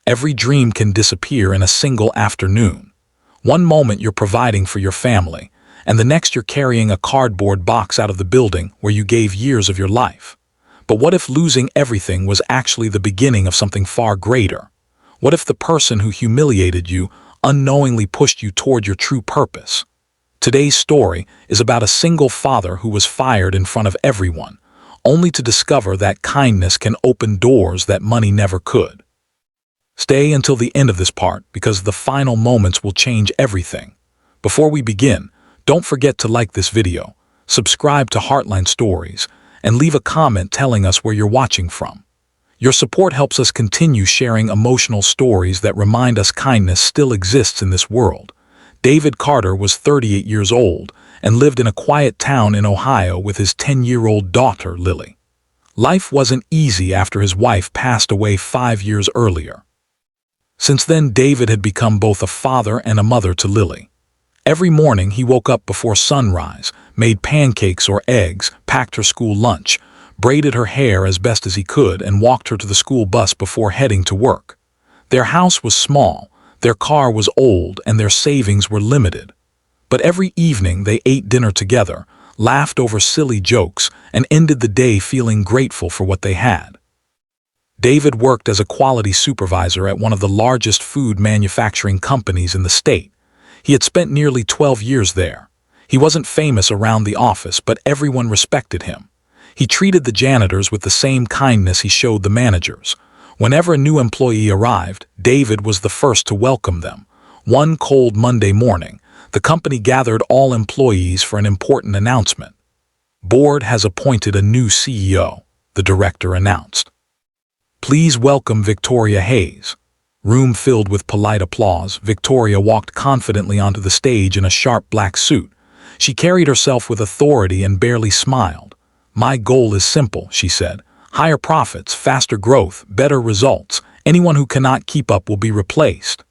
Every dream can disappear in a single afternoon. One moment you're providing for your family, and the next you're carrying a cardboard box out of the building where you gave years of your life. But what if losing everything was actually the beginning of something far greater? What if the person who humiliated you unknowingly pushed you toward your true purpose? Today's story is about a single father who was fired in front of everyone, only to discover that kindness can open doors that money never could. Stay until the end of this part because the final moments will change everything. Before we begin, don't forget to like this video, subscribe to Heartline Stories, and leave a comment telling us where you're watching from. Your support helps us continue sharing emotional stories that remind us kindness still exists in this world. David Carter was 38 years old and lived in a quiet town in Ohio with his 10-year-old daughter, Lily. Life wasn't easy after his wife passed away 5 years earlier. Since then, David had become both a father and a mother to Lily. Every morning he woke up before sunrise, made pancakes or eggs, packed her school lunch, braided her hair as best as he could, and walked her to the school bus before heading to work. Their house was small, their car was old, and their savings were limited. But every evening they ate dinner together, laughed over silly jokes, and ended the day feeling grateful for what they had. David worked as a quality supervisor at one of the largest food manufacturing companies in the state. He had spent nearly 12 years there. He wasn't famous around the office, but everyone respected him. He treated the janitors with the same kindness he showed the managers. Whenever a new employee arrived, David was the first to welcome them. One cold Monday morning, the company gathered all employees for an important announcement. "Board has appointed a new CEO," the director announced. "Please welcome Victoria Hayes." Room filled with polite applause, Victoria walked confidently onto the stage in a sharp black suit. She carried herself with authority and barely smiled. "My goal is simple," she said. "Higher profits, faster growth, better results. Anyone who cannot keep up will be replaced."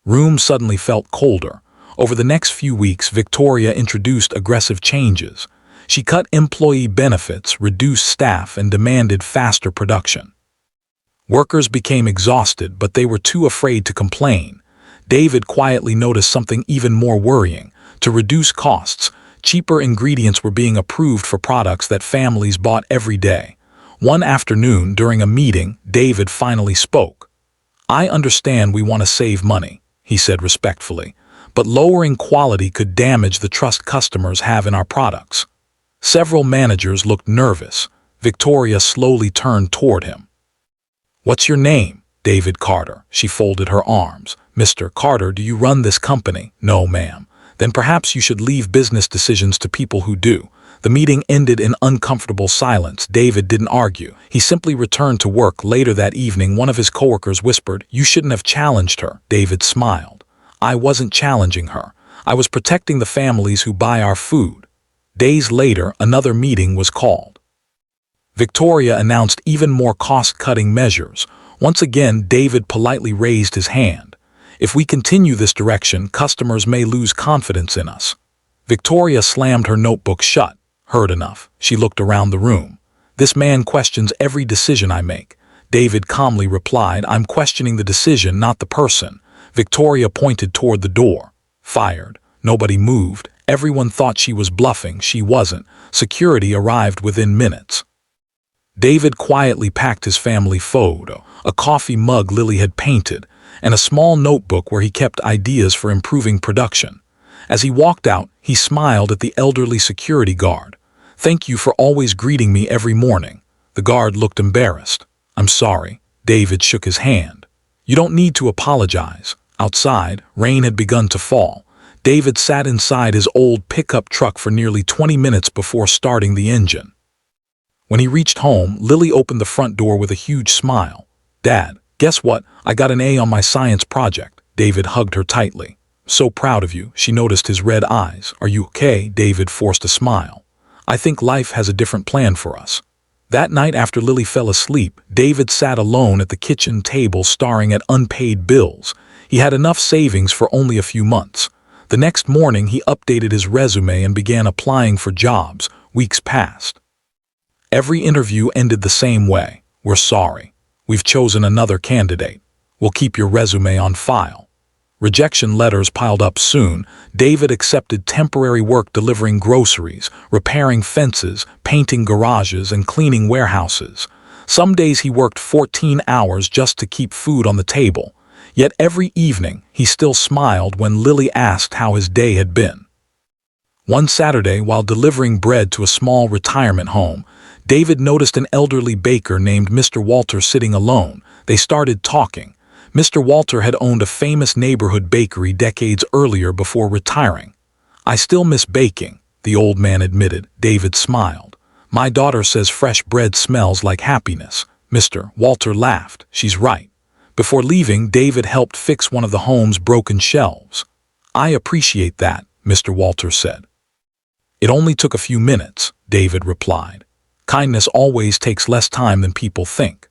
Room suddenly felt colder. Over the next few weeks, Victoria introduced aggressive changes. She cut employee benefits, reduced staff, and demanded faster production. Workers became exhausted, but they were too afraid to complain. David quietly noticed something even more worrying. To reduce costs, cheaper ingredients were being approved for products that families bought every day. One afternoon, during a meeting, David finally spoke. "I understand we want to save money," he said respectfully, "but lowering quality could damage the trust customers have in our products." Several managers looked nervous. Victoria slowly turned toward him. "What's your name?" "David Carter." She folded her arms. "Mr. Carter, do you run this company?" "No, ma'am." "Then perhaps you should leave business decisions to people who do." The meeting ended in uncomfortable silence. David didn't argue. He simply returned to work. Later that evening, one of his coworkers whispered, "You shouldn't have challenged her." David smiled. "I wasn't challenging her. I was protecting the families who buy our food." Days later, another meeting was called. Victoria announced even more cost-cutting measures. Once again, David politely raised his hand. "If we continue this direction, customers may lose confidence in us." Victoria slammed her notebook shut. "Heard enough." She looked around the room. "This man questions every decision I make." David calmly replied, "I'm questioning the decision, not the person." Victoria pointed toward the door. "Fired." Nobody moved. Everyone thought she was bluffing. She wasn't. Security arrived within minutes. David quietly packed his family photo, a coffee mug Lily had painted, and a small notebook where he kept ideas for improving production. As he walked out, he smiled at the elderly security guard. "Thank you for always greeting me every morning." The guard looked embarrassed. "I'm sorry." David shook his hand. "You don't need to apologize." Outside, rain had begun to fall. David sat inside his old pickup truck for nearly 20 minutes before starting the engine. When he reached home, Lily opened the front door with a huge smile. "Dad, guess what? I got an A on my science project." David hugged her tightly. "So proud of you." She noticed his red eyes. "Are you okay?" David forced a smile. "I think life has a different plan for us." That night after Lily fell asleep, David sat alone at the kitchen table staring at unpaid bills. He had enough savings for only a few months. The next morning he updated his resume and began applying for jobs. Weeks passed. Every interview ended the same way. "We're sorry. We've chosen another candidate." We'll keep your resume on file. Rejection letters piled up soon. David accepted temporary work delivering groceries, repairing fences, painting garages, and cleaning warehouses. Some days he worked 14 hours just to keep food on the table. Yet every evening he still smiled when Lily asked how his day had been. One Saturday, while delivering bread to a small retirement home, David noticed an elderly baker named Mr. Walter sitting alone. They started talking. Mr. Walter had owned a famous neighborhood bakery decades earlier before retiring. "I still miss baking," the old man admitted. David smiled. "My daughter says fresh bread smells like happiness." Mr. Walter laughed. "She's right." Before leaving, David helped fix one of the home's broken shelves. "I appreciate that," Mr. Walter said. "It only took a few minutes," David replied. "Kindness always takes less time than people think."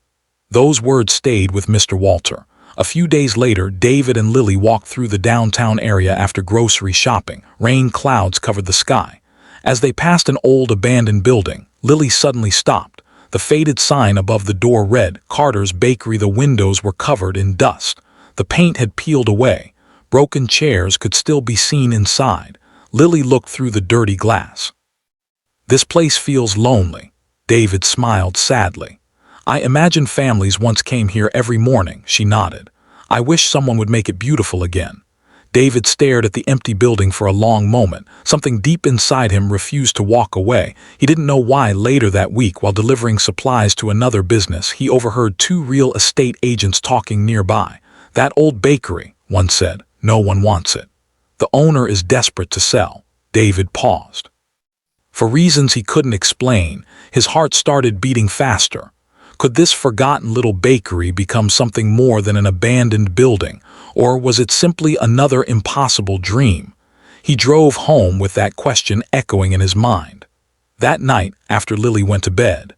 Those words stayed with Mr. Walter. A few days later, David and Lily walked through the downtown area after grocery shopping. Rain clouds covered the sky. As they passed an old abandoned building, Lily suddenly stopped. The faded sign above the door read, "Carter's Bakery." The windows were covered in dust. The paint had peeled away. Broken chairs could still be seen inside. Lily looked through the dirty glass. "This place feels lonely." David smiled sadly. "I imagine families once came here every morning," she nodded. "I wish someone would make it beautiful again." David stared at the empty building for a long moment. Something deep inside him refused to walk away. He didn't know why. Later that week, while delivering supplies to another business, he overheard two real estate agents talking nearby. "That old bakery," one said, "no one wants it. The owner is desperate to sell." David paused. For reasons he couldn't explain, his heart started beating faster. Could this forgotten little bakery become something more than an abandoned building, or was it simply another impossible dream? He drove home with that question echoing in his mind. That night, after Lily went to bed,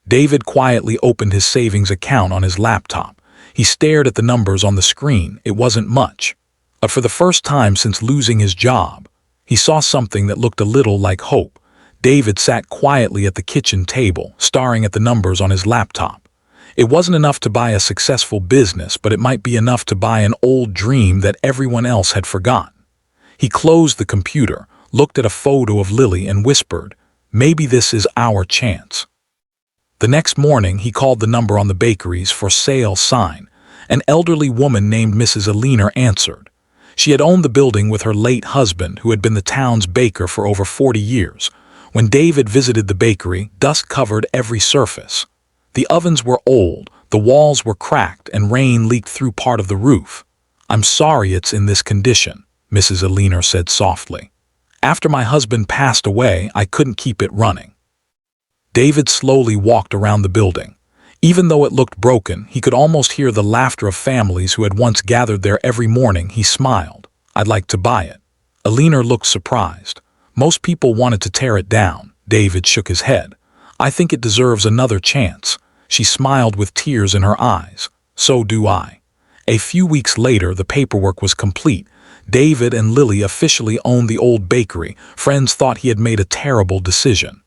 David quietly opened his savings account on his laptop. He stared at the numbers on the screen. It wasn't much. But for the first time since losing his job, he saw something that looked a little like hope. David sat quietly at the kitchen table, staring at the numbers on his laptop. It wasn't enough to buy a successful business, but it might be enough to buy an old dream that everyone else had forgotten. He closed the computer, looked at a photo of Lily, and whispered, "Maybe this is our chance." The next morning, he called the number on the bakery's "for sale" sign. An elderly woman named Mrs. Alina answered. She had owned the building with her late husband, who had been the town's baker for over 40 years. When David visited the bakery, dust covered every surface. The ovens were old, the walls were cracked, and rain leaked through part of the roof. "I'm sorry it's in this condition," Mrs. Alina said softly. "After my husband passed away, I couldn't keep it running." David slowly walked around the building. Even though it looked broken, he could almost hear the laughter of families who had once gathered there every morning. He smiled. "I'd like to buy it." Alina looked surprised. "Most people wanted to tear it down." David shook his head. "I think it deserves another chance." She smiled with tears in her eyes. "So do I." A few weeks later, the paperwork was complete. David and Lily officially owned the old bakery. Friends thought he had made a terrible decision.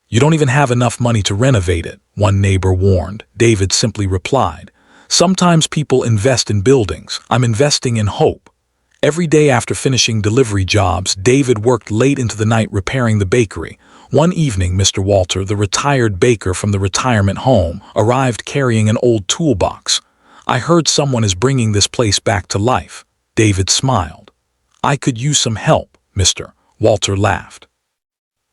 "You don't even have enough money to renovate it," one neighbor warned. David simply replied, "Sometimes people invest in buildings. I'm investing in hope." Every day after finishing delivery jobs, David worked late into the night repairing the bakery. One evening, Mr. Walter, the retired baker from the retirement home, arrived carrying an old toolbox. "I heard someone is bringing this place back to life." David smiled. "I could use some help," Mr. Walter laughed.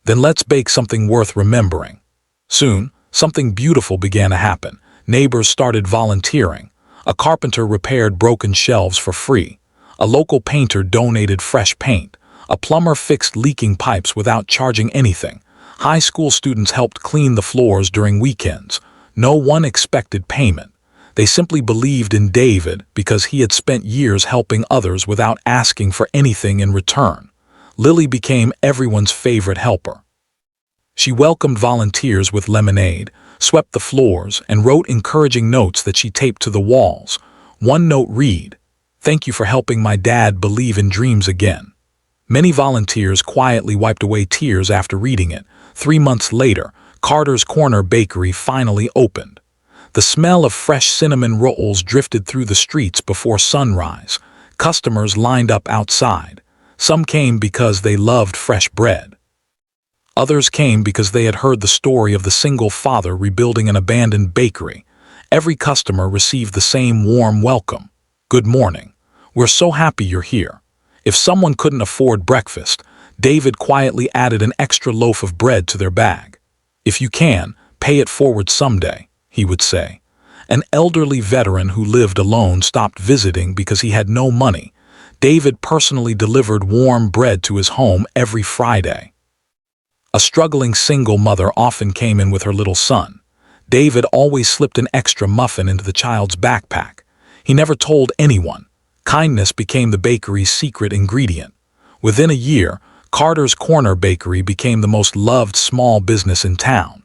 "Then let's bake something worth remembering." Soon, something beautiful began to happen. Neighbors started volunteering. A carpenter repaired broken shelves for free. A local painter donated fresh paint. A plumber fixed leaking pipes without charging anything. High school students helped clean the floors during weekends. No one expected payment. They simply believed in David because he had spent years helping others without asking for anything in return. Lily became everyone's favorite helper. She welcomed volunteers with lemonade, swept the floors, and wrote encouraging notes that she taped to the walls. One note read, "Thank you for helping my dad believe in dreams again." Many volunteers quietly wiped away tears after reading it. 3 months later, Carter's Corner Bakery finally opened. The smell of fresh cinnamon rolls drifted through the streets before sunrise. Customers lined up outside. Some came because they loved fresh bread. Others came because they had heard the story of the single father rebuilding an abandoned bakery. Every customer received the same warm welcome. "Good morning. We're so happy you're here." If someone couldn't afford breakfast, David quietly added an extra loaf of bread to their bag. "If you can, pay it forward someday," he would say. An elderly veteran who lived alone stopped visiting because he had no money. David personally delivered warm bread to his home every Friday. A struggling single mother often came in with her little son. David always slipped an extra muffin into the child's backpack. He never told anyone. Kindness became the bakery's secret ingredient. Within a year, Carter's Corner Bakery became the most loved small business in town.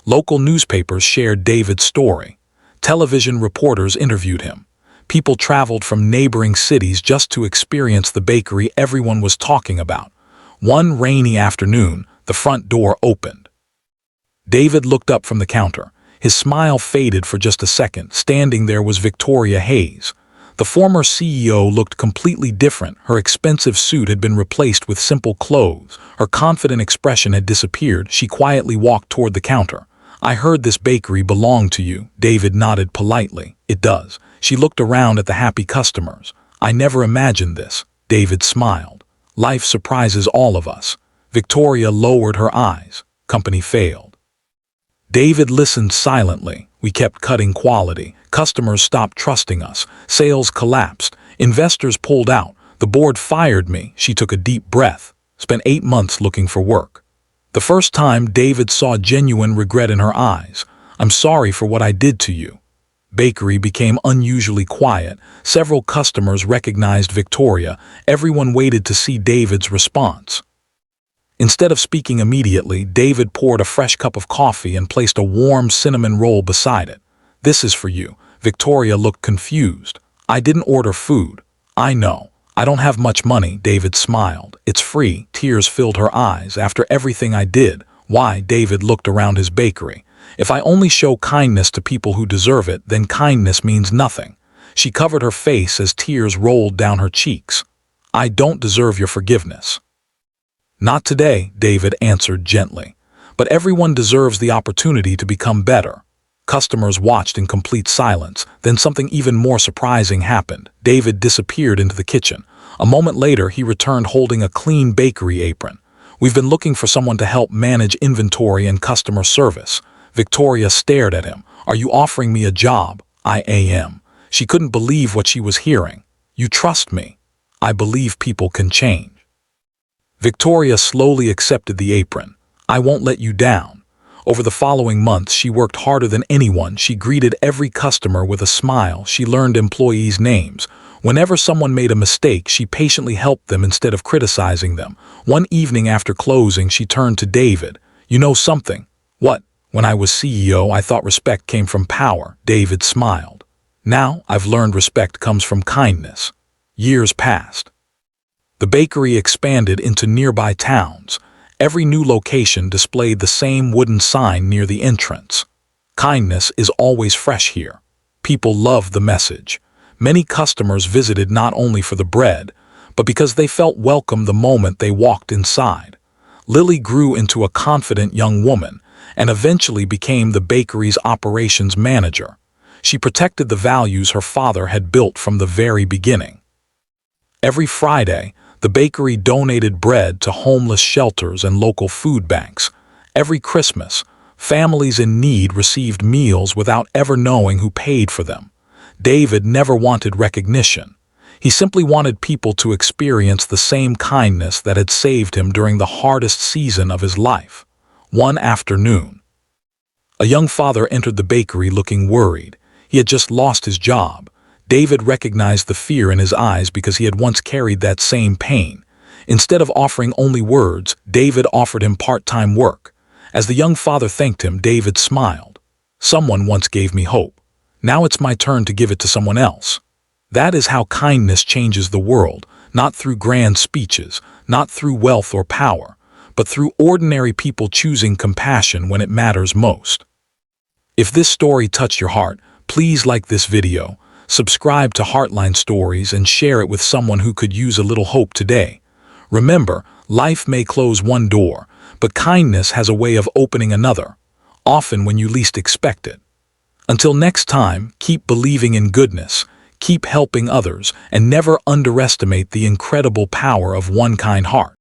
Local newspapers shared David's story. Television reporters interviewed him. People traveled from neighboring cities just to experience the bakery everyone was talking about. One rainy afternoon, the front door opened. David looked up from the counter. His smile faded for just a second. Standing there was Victoria Hayes. The former CEO looked completely different. Her expensive suit had been replaced with simple clothes. Her confident expression had disappeared. She quietly walked toward the counter. "I heard this bakery belonged to you." David nodded politely. "It does." She looked around at the happy customers. "I never imagined this." David smiled. "Life surprises all of us." Victoria lowered her eyes. Company failed. David listened silently. "We kept cutting quality. Customers stopped trusting us. Sales collapsed. Investors pulled out. The board fired me." She took a deep breath. "Spent 8 months looking for work." The first time, David saw genuine regret in her eyes. "I'm sorry for what I did to you." Bakery became unusually quiet. Several customers recognized Victoria. Everyone waited to see David's response. Instead of speaking immediately, David poured a fresh cup of coffee and placed a warm cinnamon roll beside it. "This is for you." Victoria looked confused. "I didn't order food." "I know. I don't have much money." David smiled. "It's free." Tears filled her eyes. "After everything I did." "Why?" David looked around his bakery. "If I only show kindness to people who deserve it, then kindness means nothing." She covered her face as tears rolled down her cheeks. "I don't deserve your forgiveness." "Not today," David answered gently. "But everyone deserves the opportunity to become better." Customers watched in complete silence. Then something even more surprising happened. David disappeared into the kitchen. A moment later, he returned holding a clean bakery apron. "We've been looking for someone to help manage inventory and customer service." Victoria stared at him. "Are you offering me a job?" "I am." She couldn't believe what she was hearing. "You trust me." "I believe people can change." Victoria slowly accepted the apron. "I won't let you down." Over the following months, she worked harder than anyone. She greeted every customer with a smile. She learned employees' names. Whenever someone made a mistake, she patiently helped them instead of criticizing them. One evening after closing, she turned to David. "You know something?" "What?" "When I was CEO, I thought respect came from power." David smiled. "Now, I've learned respect comes from kindness." Years passed. The bakery expanded into nearby towns. Every new location displayed the same wooden sign near the entrance. "Kindness is always fresh here." People loved the message. Many customers visited not only for the bread, but because they felt welcome the moment they walked inside. Lily grew into a confident young woman and eventually became the bakery's operations manager. She protected the values her father had built from the very beginning. Every Friday, the bakery donated bread to homeless shelters and local food banks. Every Christmas, families in need received meals without ever knowing who paid for them. David never wanted recognition. He simply wanted people to experience the same kindness that had saved him during the hardest season of his life. One afternoon, a young father entered the bakery looking worried. He had just lost his job. David recognized the fear in his eyes because he had once carried that same pain. Instead of offering only words, David offered him part-time work. As the young father thanked him, David smiled. "Someone once gave me hope. Now it's my turn to give it to someone else." That is how kindness changes the world, not through grand speeches, not through wealth or power, but through ordinary people choosing compassion when it matters most. If this story touched your heart, please like this video, subscribe to Heartline Stories, and share it with someone who could use a little hope today. Remember, life may close one door, but kindness has a way of opening another, often when you least expect it. Until next time, keep believing in goodness, keep helping others, and never underestimate the incredible power of one kind heart.